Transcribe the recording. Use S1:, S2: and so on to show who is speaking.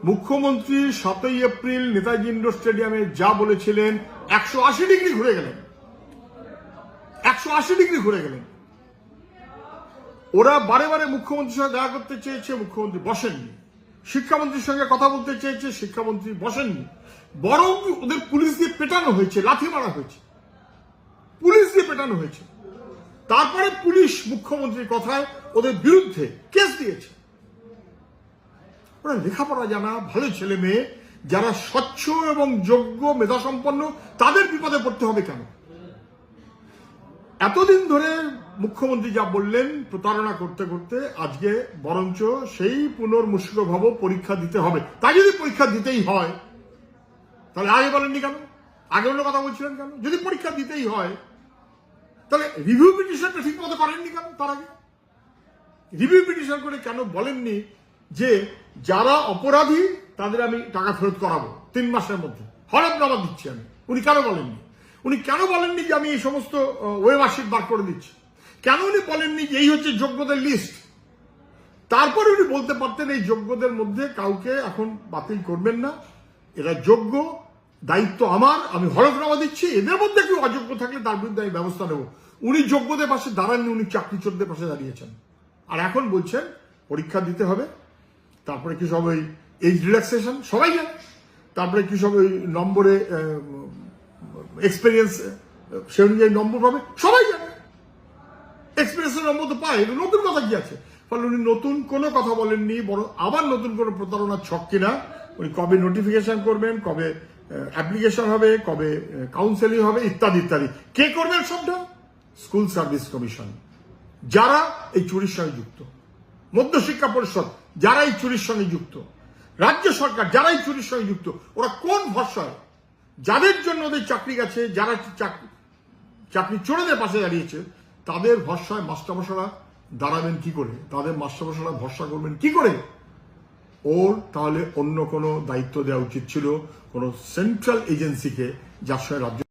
S1: মুখ্যমন্ত্রী 7ই April Netaji indoor স্টেডিয়ামে যা বলেছিলেন 180 ডিগ্রি ঘুরে গেলেন। 180 ডিগ্রি ঘুরে গেলেন। ওরা বারে বারে মুখ্যমন্ত্রীর সঙ্গে দেখা করতে চেয়েছে, মুখ্যমন্ত্রী বসেননি। শিক্ষামন্ত্রীর সঙ্গে কথা বলতে চেয়েছে, শিক্ষামন্ত্রী বসেননি। বরং ওদের পুলিশ দিয়ে পেটানো হয়েছে, লাথি মারা হয়েছে, পুলিশ দিয়ে পেটানো হয়েছে। তারপরে পুলিশ মুখ্যমন্ত্রীর কথায় ওদের বিরুদ্ধে কেস দিয়েছে। ওরা লেখাপড়া জানা ভালো ছেলে মেয়ে যারা স্বচ্ছ এবং যোগ্য মেধাসম্পন্ন, তাদের বিপদে পড়তে হবে কেন? এতদিন ধরে মুখ্যমন্ত্রী যা বললেন প্রতারণা করতে করতে আজকে বরঞ্চ সেই পুনর্মুশিকভাব পরীক্ষা দিতে হবে। তাই যদি পরীক্ষা দিতেই হয় তাহলে আগে বলেননি কেন? আগে অন্য কথা বলছিলেন কেন? যদি পরীক্ষা দিতেই হয় তাহলে রিভিউ পিটিশনটা ঠিক মতো করেননি কেন? তার আগে রিভিউ পিটিশন করে কেন বলেননি যে যারা অপরাধী তাদের আমি টাকা ফেরত করাবো 3 মাসের মধ্যে, হলফনামা দিচ্ছি আমি? উনি কেন বলেননি? উনি কেন বলেননি যে আমি এই সমস্ত ওয়ে মার্কশিট বার করে দিচ্ছি? কেন উনি বলেননি যে এই হচ্ছে যোগ্যদের লিস্ট? তারপরে উনি বলতে পারতেন এই যোগ্যদের মধ্যে কাউকে এখন বাতিল করবেন না, এরা যোগ্য, দায়িত্ব আমার, আমি হলফনামা দিচ্ছি, এদের মধ্যে কেউ অযোগ্য থাকলে তার বিরুদ্ধে আমি ব্যবস্থা নেব। উনি যোগ্যদের পাশে দাঁড়াননি, উনি চাকরি চোরদের পাশে দাঁড়িয়েছেন। আর এখন বলছেন পরীক্ষা দিতে হবে, তারপরে কি সব ওই এজ রিল্যাক্সেশন সবাই জানে, তারপরে কি সব ওই নম্বরে এক্সপিরিয়েন্স সে অনুযায়ী নম্বর পাবে সবাই জানে। এক্সপিরিয়েন্সের নম্বর তো পায়, এটা নতুন কথা কি আছে? ফলে উনি নতুন কোনো কথা বলেননি, বরং আবার নতুন কোনো প্রতারণার ছক কিনা উনি কবে নোটিফিকেশন করবেন, কবে অ্যাপ্লিকেশন হবে, কবে কাউন্সেলিং হবে, ইত্যাদি ইত্যাদি। কে করবেন সবটা? স্কুল সার্ভিস কমিশন, যারা এই চুরির সঙ্গে যুক্ত, মধ্যশিক্ষা পরিষদ যারা এই চুরির সঙ্গে যুক্ত, রাজ্য সরকার যারা এই চুরির সঙ্গে যুক্ত, ওরা কোন ভরসায় যাদের জন্য ওদের চাকরি গেছে, যারা চাকরি চোরেদের পাশে দাঁড়িয়েছে, তাদের ভরসায় মাস্টারমশাইরা দাঁড়াবেন কি করে? তাদের মাস্টারমশাইরা ভরসা করবেন কি করে? ওর তাহলে অন্য কোনো দায়িত্ব দেওয়া উচিত ছিল, কোনো সেন্ট্রাল এজেন্সিকে, যার সঙ্গে রাজ্য